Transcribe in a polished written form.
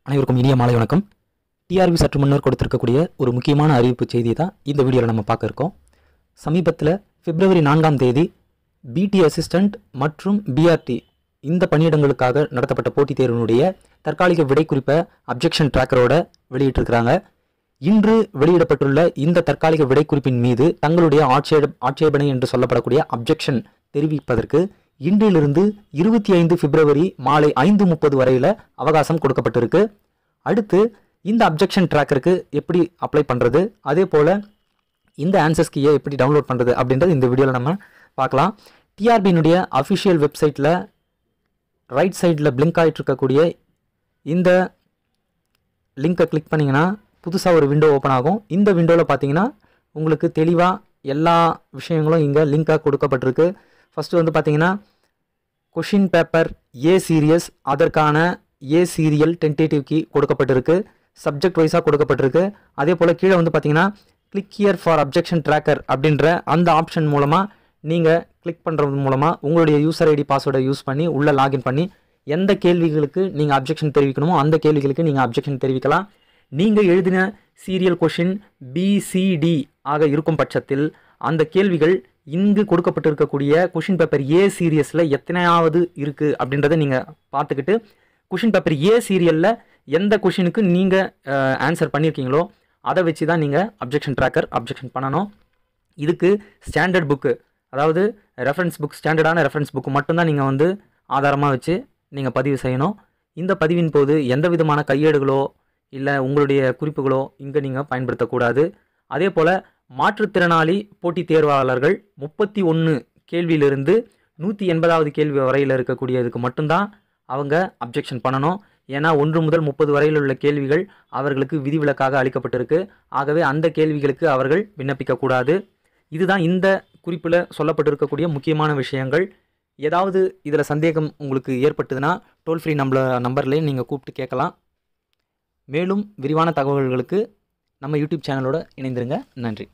அனைவருக்கும் இனிய மாலை வணக்கம். டிஆர்பி சற்று முன்னர் கொடுத்திருக்கக்கூடிய ஒரு முக்கியமான அறிவிப்பு செய்தி தான் இந்த வீடியோவில் நம்ம பார்க்க இருக்கோம். சமீபத்தில் பிப்ரவரி 4ஆம் தேதி பிடி அசிஸ்டண்ட் மற்றும் பிஆர்டி இந்த பணியிடங்களுக்காக நடத்தப்பட்ட போட்டித் தேர்வினுடைய தற்காலிக விடை குறிப்பை அப்ஜெக்ஷன் ட்ராக்கரோட வெளியிட்டிருக்கிறாங்க. இன்று வெளியிடப்பட்டுள்ள இந்த தற்காலிக விடை குறிப்பின் மீது தங்களுடைய ஆட்சேபனை என்று சொல்லப்படக்கூடிய அப்ஜெக்ஷன் தெரிவிப்பதற்கு இன்றிலிருந்து 25 பிப்ரவரி மாலை 5:30 வரையில் அவகாசம் கொடுக்கப்பட்டிருக்கு. அடுத்து இந்த அப்ஜெக்ஷன் ட்ராக்கருக்கு எப்படி அப்ளை பண்ணுறது, அதே போல் இந்த ஆன்சர்ஸ் கீயை எப்படி டவுன்லோட் பண்ணுறது அப்படின்றது இந்த வீடியோவில் நம்ம பார்க்கலாம். டிஆர்பியினுடைய அஃபிஷியல் வெப்சைட்டில் ரைட் சைடில் பிளிங்க் ஆகிட்டு இருக்கக்கூடிய இந்த லிங்கை கிளிக் பண்ணிங்கன்னா புதுசாக ஒரு விண்டோ ஓப்பன் ஆகும். இந்த விண்டோவில் பார்த்தீங்கன்னா உங்களுக்கு தெளிவாக எல்லா விஷயங்களும் இங்கே லிங்காக கொடுக்கப்பட்டிருக்கு. ஃபஸ்ட்டு வந்து பார்த்தீங்கன்னா கொஷின் பேப்பர் ஏ சீரியஸ், அதற்கான ஏ சீரியல் டென்டேட்டிவ் கீ கொடுக்கப்பட்டிருக்கு, சப்ஜெக்ட் வைஸாக கொடுக்கப்பட்டிருக்கு. அதே போல் கீழே வந்து பார்த்தீங்கன்னா click here for objection tracker அப்படின்ற அந்த ஆப்ஷன் மூலமாக நீங்கள் கிளிக் பண்ணுறது மூலமாக உங்களுடைய யூசர் ஐடி பாஸ்வேர்டை யூஸ் பண்ணி உள்ளே லாகின் பண்ணி எந்த கேள்விகளுக்கு நீங்கள் அப்ஜெக்ஷன் தெரிவிக்கணுமோ அந்த கேள்விகளுக்கு நீங்கள் அப்ஜெக்ஷன் தெரிவிக்கலாம். நீங்கள் எழுதின சீரியல் கொஷின் பிசிடி ஆக இருக்கும் பட்சத்தில் அந்த கேள்விகள் இங்கு கொடுக்கப்பட்டிருக்கக்கூடிய கொஷின் பேப்பர் ஏ சீரியஸில் எத்தனையாவது இருக்குது அப்படின்றத நீங்கள் பார்த்துக்கிட்டு கொஷின் பேப்பர் ஏ சீரியலில் எந்த கொஷினுக்கு நீங்கள் ஆன்சர் பண்ணியிருக்கீங்களோ அதை வச்சு தான் நீங்கள் அப்ஜெக்ஷன் ட்ராக்கர் அப்ஜெக்ஷன் பண்ணணும். இதுக்கு ஸ்டாண்டர்ட் புக்கு, அதாவது ரெஃபரன்ஸ் புக், ஸ்டாண்டர்டான ரெஃபரன்ஸ் புக்கு மட்டும்தான் நீங்கள் வந்து ஆதாரமாக வச்சு நீங்கள் பதிவு செய்யணும். இந்த பதிவின் போது எந்த விதமான கையேடுகளோ இல்லை உங்களுடைய குறிப்புகளோ இங்கே நீங்கள் பயன்படுத்தக்கூடாது. அதே போல் மாற்றுத்திறனாளி போட்டித் தேர்வாளர்கள் 31 கேள்வியிலிருந்து 180வது கேள்வி வரையில் இருக்கக்கூடியதுக்கு மட்டும்தான் அவங்க அப்ஜெக்ஷன் பண்ணணும். ஏன்னா 1 முதல் 30 வரையில் உள்ள கேள்விகள் அவர்களுக்கு விதிவிலக்காக அளிக்கப்பட்டிருக்கு. ஆகவே அந்த கேள்விகளுக்கு அவர்கள் விண்ணப்பிக்கக்கூடாது. இதுதான் இந்த குறிப்பில் சொல்லப்பட்டிருக்கக்கூடிய முக்கியமான விஷயங்கள். ஏதாவது இதில் சந்தேகம் உங்களுக்கு ஏற்பட்டதுன்னா டோல் ஃப்ரீ நம்பர்லேயே நீங்கள் கூப்பிட்டு கேட்கலாம். மேலும் விரிவான தகவல்களுக்கு நம்ம யூடியூப் சேனலோட இணைந்திருங்க. நன்றி.